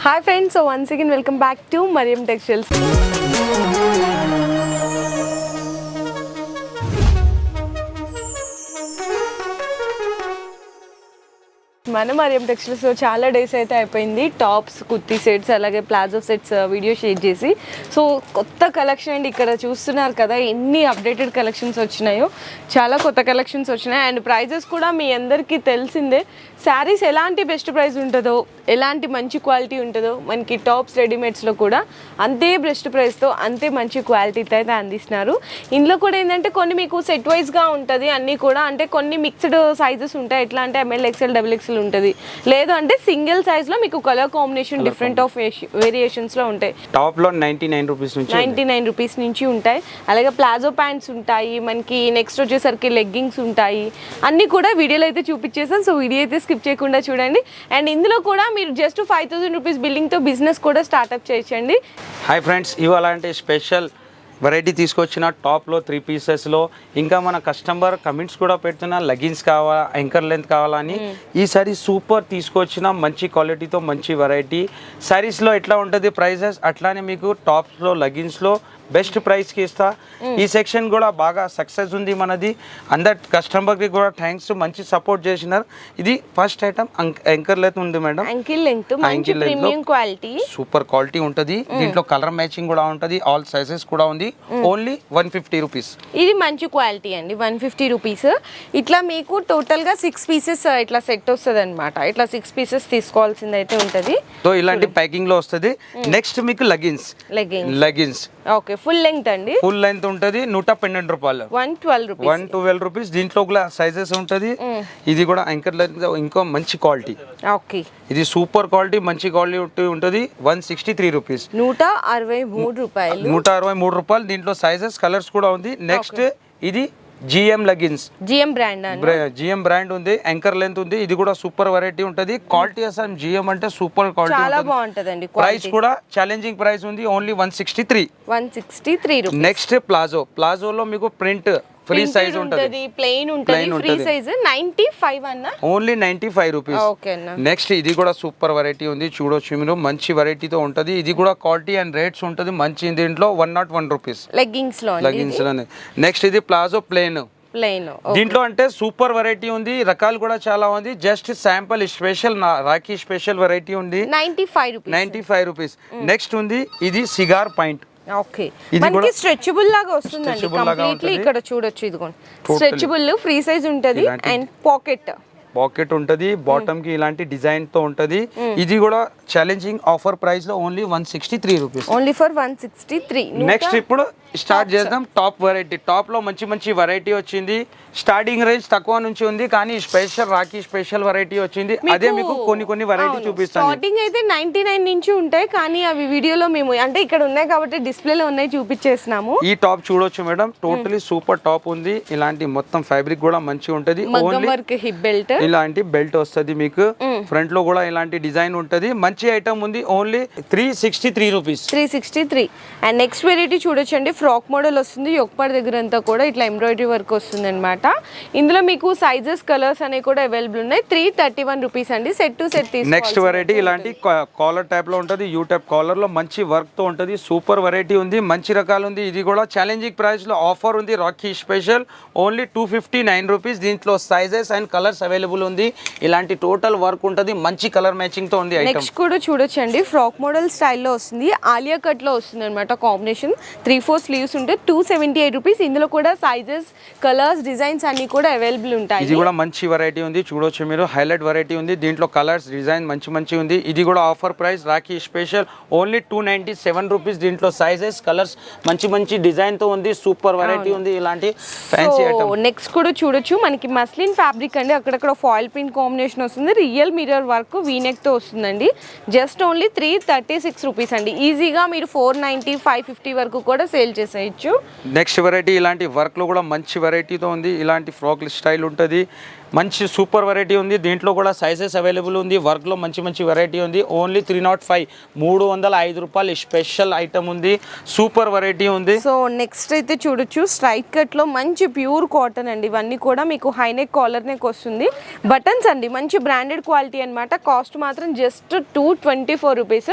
Hi friends, so once again welcome back to Mariam Textiles. మన Mariam textiles లో చాలా days అయితే అయిపోయింది. టాప్స్, కుర్తీ సెట్స్, అలాగే ప్లాజో సెట్స్ వీడియో షేర్ చేసి. సో కొత్త కలెక్షన్ అండి, ఇక్కడ చూస్తున్నారు కదా ఎన్ని అప్డేటెడ్ కలెక్షన్స్ వచ్చినాయో. చాలా కొత్త కలెక్షన్స్ వచ్చినాయి అండ్ ప్రైజెస్ కూడా మీ అందరికీ తెలిసిందే. శారీస్ ఎలాంటి బెస్ట్ ప్రైస్ ఉంటుందో, ఎలాంటి మంచి క్వాలిటీ ఉంటుందో, మనకి టాప్స్ రెడీమేడ్స్లో కూడా అంతే బెస్ట్ ప్రైస్తో అంతే మంచి క్వాలిటీతో అయితే అందిస్తున్నారు. ఇందులో కూడా ఏంటంటే కొన్ని మీకు సెట్ వైజ్గా ఉంటుంది అన్నీ కూడా, అంటే కొన్ని మిక్స్డ్ సైజెస్ ఉంటాయి. ఎట్లా అంటే ML, XL, XXL ఉంటుంది, లేదు అంటే సింగిల్ సైజ్లో మీకు కలర్ కాంబినేషన్ డిఫరెంట్ ఆఫ్ వేరియేషన్స్లో ఉంటాయి. టాప్లో 99 రూపీస్ నుంచి 99 రూపీస్ నుంచి ఉంటాయి. అలాగే ప్లాజో ప్యాంట్స్ ఉంటాయి, మనకి నెక్స్ట్ వచ్చేసరికి లెగ్గింగ్స్ ఉంటాయి. అన్నీ కూడా వీడియోలో అయితే చూపించేసాను. సో వీడియో అయితే స్కిప్ చేయకుండా చూడండి. అండ్ ఇందులో కూడా మీరు జస్ట్ 5000 రూపీస్ బిల్లింగ్తో బిజినెస్ కూడా స్టార్ట్అప్ చేయొచ్చండి. హాయ్ ఫ్రెండ్స్, ఇవాళ స్పెషల్ వెరైటీ తీసుకొచ్చిన టాప్లో 3 పీసెస్లో. ఇంకా మన కస్టమర్ కమెంట్స్ కూడా పెడుతున్నా లెగిన్స్ కావాలా, యాంకర్ లెంత్ కావాలని. ఈసారి సూపర్ తీసుకొచ్చిన మంచి క్వాలిటీతో మంచి వెరైటీ. శారీస్లో ఎట్లా ఉంటుంది ప్రైజెస్, అట్లానే మీకు టాప్స్లో లెగిన్స్లో బెస్ట్ ప్రైస్కి ఇస్తా. ఈ సెక్షన్ కూడా బాగా సక్సెస్ ఉంది మనది. అందరు కస్టమర్కి కూడా థ్యాంక్స్, మంచి సపోర్ట్ చేసినారు. ఇది ఫస్ట్ ఐటమ్ యాంకర్ లెంత్ ఉంది మేడం. యాంకిల్ లెంత్ మంచి ప్రీమియం క్వాలిటీ, సూపర్ క్వాలిటీ ఉంటుంది. దీంట్లో కలర్ మ్యాచింగ్ కూడా ఉంటుంది, ఆల్ సైజెస్ కూడా ఉంది. Only 150 rupees. ఇది మంచి క్వాలిటీ అండి, 150 రూపీస్. ఇట్లా మీకు టోటల్గా 6 పీసెస్ ఇట్లా సెట్ వస్తుంది అనమాట. ఇట్లా 6 పీసెస్ తీసుకోవాల్సింది అయితే ఉంటుంది. సో ఇలాంటి ప్యాకింగ్ లో వస్తుంది. నెక్స్ట్ మీకు లెగిన్స్ ఓకే, ఫుల్ లెంగ్త్ అండి. ఫుల్ లెంగ్త్ ఉంటుంది. 112 రూపాయలు, 112 రూపీస్. దీంట్లో కూడా సైజెస్ ఉంటుంది. ఇది కూడా యాంకర్ లెంత్, ఇంకో మంచి క్వాలిటీ. ఓకే, ఇది సూపర్ క్వాలిటీ, మంచి క్వాలిటీ ఉంటుంది. 163 రూపీస్, 163 రూపాయలు. 163 రూపాయలు. దీంట్లో సైజెస్, కలర్స్ కూడా ఉంది. నెక్స్ట్ ఇది GM లెగిన్స్, GM బ్రాండ్ ఉంది. యాంకర్ లెంత్ ఉంది. ఇది కూడా సూపర్ వెరైటీ ఉంటుంది. క్వాలిటీ అసలు GM అంటే సూపర్ క్వాలిటీ, చాలా బాగుంటదండి. ప్రైస్ కూడా ఛాలెంజింగ్ ప్రైస్ ఉంది. Only 163 rupees. నెక్స్ట్ ప్లాజోలో మీకు ప్రింట్ ఫ్రీ సైజ్ ఉంటుంది, ప్లెయిన్ ఉంటుంది, ఫ్రీ సైజ్ 95 అన్న, ఓన్లీ 95 రూపీస్. నెక్స్ట్ ఇది కూడా సూపర్ వెరైటీ ఉంది, చూడొచ్చు మీరు. మంచి వెరైటీతో ఉంటుంది. ఇది కూడా క్వాలిటీ అండ్ రేట్స్ ఉంటుంది మంచి. దీంట్లో 101 రూపీస్ లెగ్గింగ్స్ లో. నెక్స్ట్ ఇది ప్లాజో ప్లెయిన్. దీంట్లో అంటే సూపర్ వెరైటీ ఉంది, రకాలు కూడా చాలా ఉంది. Just sample special Rakhi special variety ఉంది, 95 రూపీస్. నెక్స్ట్ ఉంది ఇది సిగార్ పాయింట్. ఓకే, మనకి స్ట్రెచబుల్ లాగా వస్తుందండి కంప్లీట్లీ. ఇక్కడ చూడొచ్చు, ఇదిగోండి స్ట్రెచబుల్, ఫ్రీ సైజ్ ఉంటది అండ్ పాకెట్ ఉంటది. బాటమ్ కి ఇలాంటి డిజైన్ తో ఉంటది. ఇది కూడా ఛాలెంజింగ్ ఆఫర్ ప్రైస్ లో only 163 rupees, only for 163. Next ఇప్పుడు స్టార్ట్ చేద్దాం టాప్ వెరైటీ. టాప్ లో మంచి వెరైటీ వచ్చింది. స్టార్టింగ్ రేంజ్ తక్కువ నుంచి ఉంది, కానీ స్పెషల్ రాఖీ స్పెషల్ వెరైటీ వచ్చింది. అదే మీకు కొన్ని వెరైటీ చూపిస్తాను. స్టార్టింగ్ అయితే 99 నుంచి ఉంటాయి, కానీ అవి వీడియోలో మేము అంటే ఇక్కడ ఉన్నాయి కాబట్టి డిస్ప్లేలో ఉన్నాయి చూపించేస్తున్నాము. ఈ టాప్ చూడొచ్చు మేడం, టోటలీ సూపర్ టాప్ ఉంది. ఇలాంటి మొత్తం ఫ్యాబ్రిక్ కూడా మంచిగా ఉంటది. వర్క్ హిప్ బెల్ట్, ఇలాంటి బెల్ట్ వస్తుంది మీకు. ఫ్రంట్ లో కూడా ఇలాంటి డిజైన్ ఉంటది. మంచి ఐటమ్ ఉంది. Only 363 rupees, 363. And next variety చూడొచ్చండి, ఫ్రాక్ మోడల్ వస్తుంది. యొక్కపాడు దగ్గర అంతా కూడా ఇట్లా ఎంబ్రాయిడరీ వర్క్ వస్తుంది అనమాట. ఇందులో మీకు సైజెస్, కలర్స్ అనేవి కూడా అవైలబుల్ ఉన్నాయి. 331 రూపీస్ అండి, set to set. Next variety ఇలాంటి కాలర్ టైప్ లో ఉంటది, యూ టైప్ కాలర్ లో మంచి వర్క్ తో ఉంటది. సూపర్ వెరైటీ ఉంది, మంచి రకాలు ఉంది. ఇది కూడా ఛాలెంజింగ్ ప్రైస్ లో ఆఫర్ ఉంది. Rakhi special only 259 rupees. దీంట్లో సైజెస్ అండ్ కలర్స్ అవైలబుల్ ఉంది. ఇలాంటి టోటల్ వర్క్ ఉంటది, మంచి కలర్ మ్యాచింగ్ తో ఉంది. నెక్స్ట్ కూడా చూడొచ్చండి, ఫ్రాక్ మోడల్ స్టైల్లో వస్తుంది. ఆలియా కట్ లో వస్తుంది అనమాట కాంబినేషన్. 3/4 స్లీవ్స్ ఉంటే 278 రూపీస్. ఇందులో కూడా సైజెస్, కలర్స్, డిజైన్స్ అన్ని కూడా అవైలబుల్ ఉంటాయి. ఇది కూడా మంచి వెరైటీ ఉంది, చూడొచ్చు మీరు. హైలైట్ వెరైటీ ఉంది. దీంట్లో కలర్స్, డిజైన్ మంచి ఉంది. ఇది కూడా offer price Rakhi special only 297 rupees. దీంట్లో సైజెస్, కలర్స్ మంచి డిజైన్ తో ఉంది. సూపర్ వెరైటీ ఉంది, ఇలాంటి ఫ్యాన్సీ ఐటమ్. నెక్స్ట్ కూడా చూడొచ్చు, మనకి మస్లిన్ ఫ్యాబ్రిక్ అండి. అక్కడక్కడ ఫాయిల్ ప్రింట్ కాంబినేషన్ వస్తుంది. రియల్ మిర్రర్ వర్క్ వీనెక్ తో వస్తుందండి. జస్ట్ ఓన్లీ 336 రూపీస్ అండి. ఈజీగా మీరు 490, 550 వరకు కూడా సేల్ చేసేయచ్చు. నెక్స్ట్ వెరైటీ ఇలాంటి వర్క్ లో కూడా మంచి వెరైటీతో ఉంది. ఇలాంటి ఫ్రాక్ స్టైల్ ఉంటుంది. మంచి సూపర్ వెరైటీ ఉంది. దీంట్లో కూడా సైజెస్ అవైలబుల్ ఉంది. వర్క్లో మంచి మంచి వెరైటీ ఉంది. ఓన్లీ 305 305 రూపాయలు స్పెషల్ ఐటమ్ ఉంది. సూపర్ వెరైటీ ఉంది. సో నెక్స్ట్ అయితే చూడొచ్చు స్ట్రైట్ కట్లో మంచి ప్యూర్ కాటన్ అండి. ఇవన్నీ కూడా మీకు హై నెక్ కాలర్ నెక్ వస్తుంది. బటన్స్ అండి మంచి బ్రాండెడ్ క్వాలిటీ అనమాట. కాస్ట్ మాత్రం జస్ట్ 224 రూపీస్.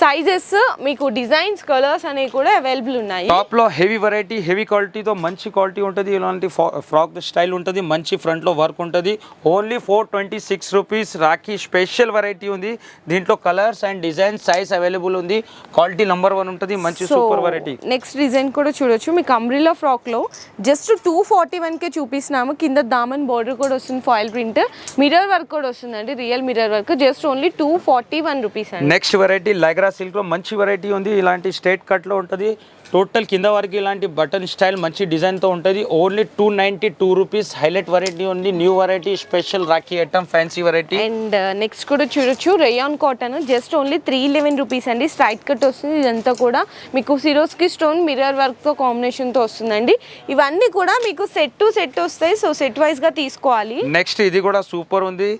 సైజెస్ మీకు డిజైన్స్ కలర్స్ అనేవి కూడా అవైలబుల్ ఉన్నాయి. టాప్ లో హెవీ వెరైటీ హెవీ క్వాలిటీతో మంచి క్వాలిటీ ఉంటుంది. ఇలాంటి ఫ్రాక్ స్టైల్ ఉంటుంది. మంచి ఫ్రంట్ లో వర్క్ ఉంటుంది. Only 426 rupees. Rakhi special variety ఉంది. దీంట్లో colours and design size available ఉంది. క్వాలిటీ నంబర్ 1 ఉంటుంది. మంచి సూపర్ వెరైటీ. నెక్స్ట్ డిజైన్ కూడా చూడొచ్చు. మీకు అంబ్రిల్లా ఫ్రాక్ లో జస్ట్ 241 కే చూపిస్తున్నాము. కింద దామన్ బోర్డర్ కూడా వస్తుంది. ఫాయిల్ ప్రింట్ మిర్రర్ వర్క్ కూడా వస్తుందండి. Real mirror work. Just only 241 rupees అండి. నెక్స్ట్ వెరైటీ లైగ్రా సిల్క్ లో మంచి వెరైటీ ఉంది. ఇలాంటి స్ట్రేట్ కట్ లో ఉంటుంది. టోటల్ కింద వరకు ఇలాంటి బటన్ స్టైల్ మంచి డిజైన్తో ఉంటుంది. Only 292 rupees. హైలైట్ వెరైటీ ఉంది. New variety special Rakhi item fancy variety. And next కూడా చూడొచ్చు rayon cotton. Just only 311 rupees అండి. స్ట్రైట్ కట్ వస్తుంది. ఇదంతా కూడా మీకు సిరోస్కి స్టోన్ మిర్రర్ వర్క్తో కాంబినేషన్తో వస్తుందండి. ఇవన్నీ కూడా మీకు సెట్ టు సెట్ వస్తాయి. సో సెట్ వైజ్గా తీసుకోవాలి. నెక్స్ట్ ఇది కూడా సూపర్ ఉంది.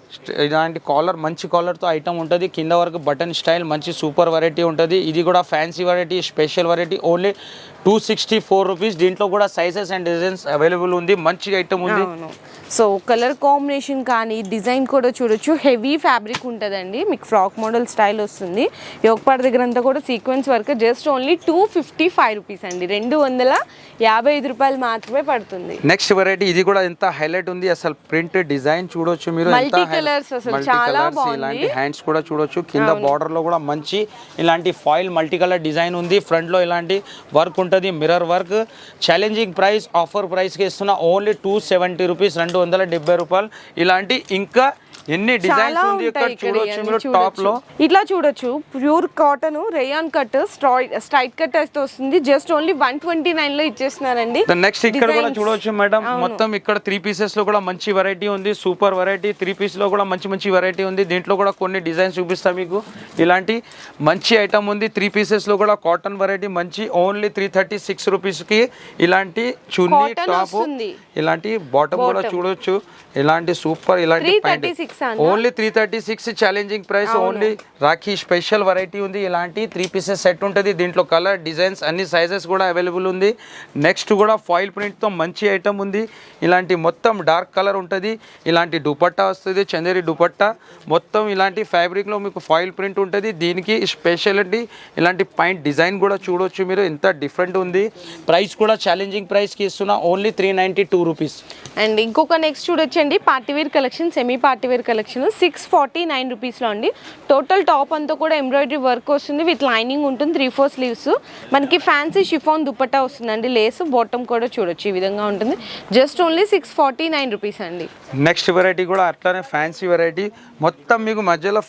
ఇలాంటి కాలర్ మంచి కాలర్తో ఐటమ్ ఉంటుంది. కింద వరకు బటన్ స్టైల్ మంచి సూపర్ వెరైటీ ఉంటుంది. ఇది కూడా fancy variety special variety. Only 264 rupees. దీంట్లో కూడా సైజెస్ అండ్ డిజైన్స్ అవైలబుల్ ఉంది. మంచి ఐటమ్ ఉంది. సో కలర్ కాంబినేషన్ కానీ డిజైన్ కూడా చూడొచ్చు. హెవీ ఫ్యాబ్రిక్ ఉంటుందండి. మీకు ఫ్రాక్ మోడల్ స్టైల్ వస్తుంది. యోగపాడ దగ్గర అంతా కూడా sequence work. Just only 255 rupees అండి. 255 రూపాయలు మాత్రమే పడుతుంది. నెక్స్ట్ వెరైటీ ఇది కూడా ఎంత హైలైట్ ఉంది. అసలు ప్రింట్ డిజైన్ చూడొచ్చు మీరు. మల్టీ కలర్స్ అసలు చాలా బాగుంది. ఇలాంటి హ్యాండ్స్ కూడా చూడొచ్చు. కింద బార్డర్ లో కూడా మంచి ఇలాంటి ఫాయిల్ మల్టీ కలర్ డిజైన్ ఉంది. ఫ్రంట్ లో ఇలాంటి వర్క్ ఉంటుంది. Mirror work. Challenging price offer price కి ఇస్తున్నా. Only 270 rupees. 270 రూపాయలు. ఇలాంటి ఇంకా ఎన్ని డిజైన్స్ ఉంది ఇక్కడ చూడొచ్చు మీరు. టాప్ లో ఇట్లా చూడొచ్చు. Pure cotton rayon cut straight cut అయితే వస్తుంది. జస్ట్ ఓన్లీ 129 లో ఇచ్చేస్తున్నారండి. నెక్స్ట్ ఇక్కడ కూడా చూడొచ్చు మేడం. మొత్తం ఇక్కడ 3 పీసెస్ లో కూడా మంచి వెరైటీ ఉంది. Super variety. 3 పీస్ లో కూడా మంచి మంచి వెరైటీ ఉంది. దీంట్లో కూడా కొన్ని డిజైన్స్ చూపిస్తా మీకు. ఇలాంటి మంచి ఐటమ్ ఉంది. 3 పీసెస్ లో కూడా కాటన్ వెరైటీ మంచి. ఓన్లీ 336 రూపీస్ కి ఇలాంటి చున్నీ టాప్ ఇలాంటి బాటమ్ కూడా చూడొచ్చు. ఇలాంటి సూపర్ ఇలాంటి only 336 challenging price. Only Rakhi special variety ఉంది. ఇలాంటి 3 పీసెస్ సెట్ ఉంటుంది. దీంట్లో కలర్ డిజైన్స్ అన్ని సైజెస్ కూడా అవైలబుల్ ఉంది. నెక్స్ట్ కూడా ఫాయిల్ ప్రింట్తో మంచి ఐటమ్ ఉంది. ఇలాంటి మొత్తం డార్క్ కలర్ ఉంటుంది. ఇలాంటి దుపట్టా వస్తుంది. చందేరి దుపట్టా మొత్తం ఇలాంటి ఫ్యాబ్రిక్లో మీకు ఫాయిల్ ప్రింట్ ఉంటుంది. దీనికి స్పెషాలిటీ ఇలాంటి పాయింట్ డిజైన్ కూడా చూడొచ్చు మీరు. ఎంత డిఫరెంట్ ఉంది. ప్రైస్ కూడా ఛాలెంజింగ్ ప్రైస్కి ఇస్తున్నా. Only 392 rupees. అండ్ ఇంకొక నెక్స్ట్ చూడొచ్చండి partywear collection. Semi partywear collection 649 రూపీస్లో అండి. టోటల్ టాప్ అంతా కూడా ఎంబ్రాయిడరీ వర్క్ వస్తుంది. విత్ లైనింగ్ ఉంటుంది. 3/4 స్లీవ్స్. మనకి ఫ్యాన్సీ షిఫాన్ దుపట్టా వస్తుందండి. లేస్ బాటమ్ కూడా చూడొచ్చు. ఈ విధంగా ఉంటుంది. జస్ట్ ఓన్లీ 649 రూపీస్ అండి. నెక్స్ట్ వెరైటీ కూడా అట్లానే ఫ్యాన్సీ వెరైటీ. మొత్తం మీకు మధ్యలో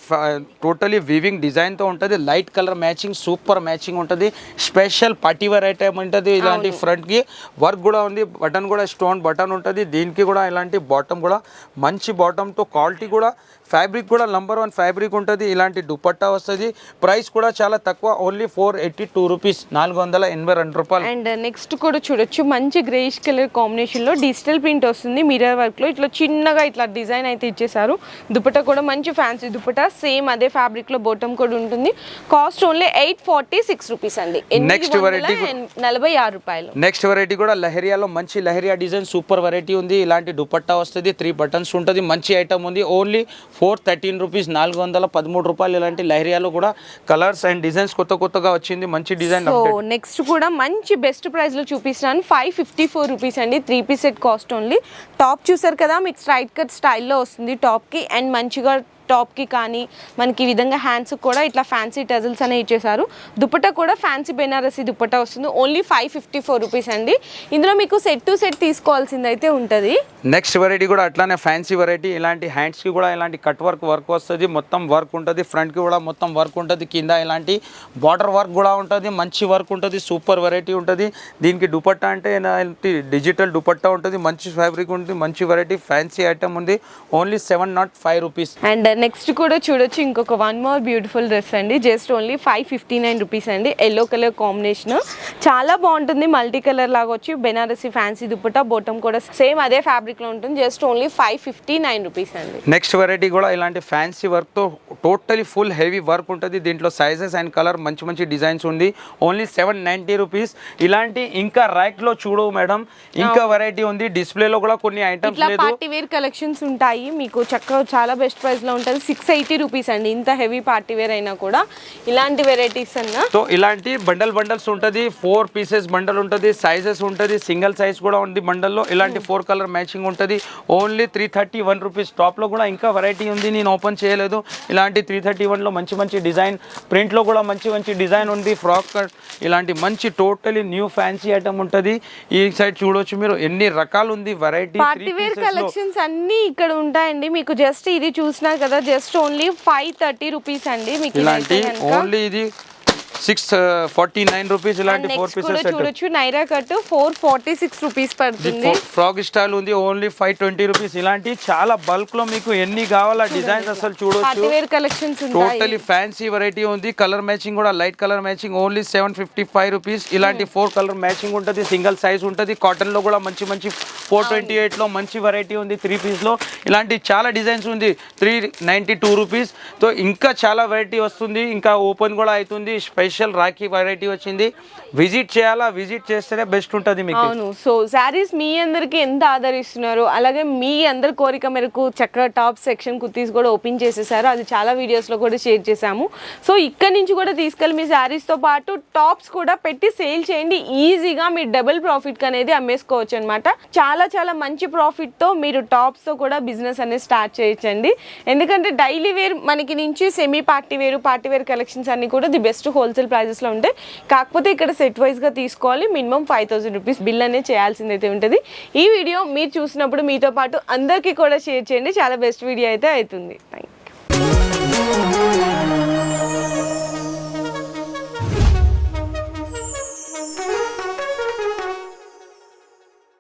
టోటలీ వీవింగ్ డిజైన్తో ఉంటుంది. Light colour matching super matching ఉంటుంది. స్పెషల్ పార్టీ వేర్ ఐటమ్ ఉంటుంది. ఇలాంటి ఫ్రంట్కి వర్క్ కూడా ఉంది. బటన్ కూడా స్టోన్ బటన్ ఉంటుంది. దీనికి కూడా ఇలాంటి బాటమ్ కూడా మంచి బాటమ్తో క్వాలిటీ కూడా ఫ్యాబ్రిక్ కూడా నంబర్ 1 ఫ్యాబ్రిక్ ఉంటుంది. ఇలాంటి దుపట్టా వస్తుంది. ప్రైస్ కూడా చాలా తక్కువ. Only 482 rupees. 482 రూపాయలు. అండ్ నెక్స్ట్ కూడా చూడొచ్చు. మంచి గ్రేష్ కలర్ కాంబినేషన్లో డిజిటల్ ప్రింట్ వస్తుంది. మిర్రర్ వర్క్లో ఇట్లా చిన్నగా ఇట్లా డిజైన్ అయితే ఇచ్చేసారు. దుపట్టా కూడా మంచి ఫ్యాన్సీ దుపట్టా. సేమ్ అదే ఫ్యాబ్రిక్లో బాటమ్ కూడా ఉంటుంది. కాస్ట్ ఓన్లీ 846 రూపీస్ అండి. నెక్స్ట్ వెరైటీ 46 రూపాయలు. నెక్స్ట్ వెరైటీ కూడా లహరియాలో మంచి లహరియా డిజైన్ సూపర్ వెరైటీ ఉంది. ఇలాంటి దుపట్టా వస్తుంది. 3 బటన్స్ ఉంటుంది. మంచి ఐటమ్ ఉంది. Only 413 rupees. 413 రూపాయలు. ఇలాంటి లహరియాలో కూడా కలర్స్ అండ్ డిజైన్స్ కొత్తగా వచ్చింది. మంచి డిజైన్. సో నెక్స్ట్ కూడా మంచి బెస్ట్ ప్రైస్ లో చూపిస్తున్నాను. 554 రూపీస్ అండి. 3 piece set cost only. Top చూసారు కదా మీకు స్ట్రైట్ కట్ స్టైల్లో వస్తుంది టాప్ కి. అండ్ మంచిగా టాప్కి కానీ మనకి ఈ విధంగా హ్యాండ్స్ కూడా ఇట్లా ఫ్యాన్సీ టజల్స్ అనేవి ఇచ్చేసారు. దుపట్టా కూడా ఫ్యాన్సీ బెనారసీ దుపట్టా వస్తుంది. ఓన్లీ 554 రూపీస్ అండి. ఇందులో మీకు సెట్ టు సెట్ తీసుకోవాల్సింది అయితే ఉంటుంది. నెక్స్ట్ వెరైటీ కూడా అట్లానే ఫ్యాన్సీ వెరైటీ. ఇలాంటి హ్యాండ్స్కి కూడా ఇలాంటి కట్ వర్క్ వస్తుంది. మొత్తం వర్క్ ఉంటుంది. ఫ్రంట్కి కూడా మొత్తం వర్క్ ఉంటుంది. కింద ఇలాంటి బార్డర్ వర్క్ కూడా ఉంటుంది. మంచి వర్క్ ఉంటుంది. సూపర్ వెరైటీ ఉంటుంది. దీనికి దుపట్టా అంటే ఇలాంటి డిజిటల్ దుపట్టా ఉంటుంది. మంచి ఫ్యాబ్రిక్ ఉంటుంది. మంచి వెరైటీ ఫ్యాన్సీ ఐటమ్ ఉంది. Only 705 rupees. అండ్ నెక్స్ట్ కూడా చూడొచ్చు ఇంకొక వన్ మోర్ బ్యూటిఫుల్ డ్రెస్ అండి. జస్ట్ ఓన్లీ 559 రూపీస్ అండి. ఎల్లో కలర్ కాంబినేషన్ చాలా బాగుంటుంది. మల్టీ కలర్ లాగా వచ్చి బెనారసి ఫ్యాన్సీ దుపట్టా, బోటం కూడా సేమ్ అదే ఫ్యాబ్రిక్ లో ఉంటుంది. జస్ట్ ఓన్లీ 559 రూపీస్ అండి. నెక్స్ట్ వెరైటీ కూడా ఇలాంటి ఫ్యాన్సీ వర్క్ తో టోటలీ ఫుల్ హెవీ వర్క్ ఉంటుంది. దీంట్లో సైజెస్ అండ్ కలర్ మంచి మంచి డిజైన్స్ ఉంది. Only 790 rupees. ఇలాంటి ఇంకా ర్యాక్ లో చూడు మేడం, ఇంకా వెరైటీ ఉంది. డిస్ప్లేలో కూడా కొన్ని ఐటమ్స్ లేదు. పార్టీ వేర్ కలెక్షన్స్ ఉంటాయి మీకు చక్కగా, చాలా బెస్ట్ ప్రైస్ లో ఉంటుంది. 680 రూపీస్ అండి. ఇంత హెవీ పార్టీ వేర్ అయినా కూడా ఇలాంటి వెరైటీస్ అన్నా. సో ఇలాంటి బండల్స్ ఉంటుంది. 4 పీసెస్ బండల్ ఉంటుంది. సైజెస్ ఉంటుంది. సింగిల్ సైజ్ కూడా ఉంది బండల్లో. ఇలాంటి 4 కలర్ మ్యాచింగ్ ఉంటుంది. Only 331 rupees. టాప్ లో కూడా ఇంకా వెరైటీ ఉంది, నేను ఓపెన్ చేయలేదు. ఇలాంటి 331 లో మంచి మంచి డిజైన్, ప్రింట్ లో కూడా మంచి మంచి డిజైన్ ఉంది. ఫ్రాక్ కట్ ఇలాంటి మంచి టోటలీ న్యూ ఫ్యాన్సీ ఐటమ్ ఉంటుంది. ఈ సైడ్ చూడొచ్చు మీరు ఎన్ని రకాలు ఉంది వెరైటీ. పార్టీ వేర్ కలెక్షన్స్ అన్ని ఇక్కడ ఉంటాయండి. మీకు జస్ట్ ఇది చూసినా కదా, జస్ట్ ఓన్లీ 530 రూపీస్ అండి. మీకు ఇలాంటి ఓన్లీ ఇది 649 రూపీస్. ఇలాంటి 4 పీసెస్ చూడొచ్చు. నైరా కట్ 446 రూపీస్ పడుతుంది. ఫ్రాక్ స్టైల్ ఉంది. Only 520 rupees. ఇలాంటి చాలా బల్క్ లో మీకు ఎన్ని కావాలా డిజైన్స్ అసలు చూడొచ్చు. టోటలీ ఫ్యాన్సీ వెరైటీ ఉంది. కలర్ మ్యాచింగ్ కూడా light colour matching. Only 755 rupees. ఇలాంటి 4 కలర్ మ్యాచింగ్ ఉంటుంది. సింగిల్ సైజ్ ఉంటుంది. కాటన్ లో కూడా మంచి మంచి 428 లో మంచి వెరైటీ ఉంది. 3 పీస్ లో ఇలాంటి చాలా డిజైన్స్ ఉంది. 392 రూపీస్. తో ఇంకా చాలా వెరైటీ వస్తుంది. ఇంకా ఓపెన్ కూడా అవుతుంది. స్పెషల్ రాఖీ వెరైటీ వచ్చింది. విజిట్ చేయాలా, విజిట్ చేస్తేనే బెస్ట్ ఉంటుంది మీకు. అవును. సో శారీస్ మీ అందరికి ఎంత ఆదరిస్తున్నారు, అలాగే మీ అందరి కోరిక మేరకు చక్కగా టాప్ సెక్షన్ కుర్తీస్ కూడా ఓపెన్ చేసేసారు. అది చాలా వీడియోస్ లో కూడా షేర్ చేశాము. సో ఇక్కడ నుంచి కూడా తీసుకెళ్ళి మీ శారీస్ తో పాటు టాప్స్ కూడా పెట్టి సేల్ చేయండి. ఈజీగా మీరు డబుల్ ప్రాఫిట్ అనేది అమ్మేసుకోవచ్చు అనమాట. చాలా చాలా మంచి ప్రాఫిట్ తో మీరు టాప్స్ తో కూడా బిజినెస్ అనేది స్టార్ట్ చేయొచ్చండి. ఎందుకంటే డైలీ వేర్ మనకి నుంచి సెమీ పార్టీ వేర్ కలెక్షన్స్ అన్ని కూడా ది బెస్ట్ హోల్సేల్ ప్రైజెస్ లో ఉంటాయి. కాకపోతే ఇక్కడ సెట్ వైజ్ గా తీసుకోవాలి. మినిమం 5000 రూపీస్ బిల్ అనేది చేయాల్సింది అయితే ఉంటుంది. ఈ వీడియో మీరు చూసినప్పుడు మీతో పాటు అందరికీ కూడా షేర్ చేయండి. చాలా బెస్ట్ వీడియో అయితే అవుతుంది.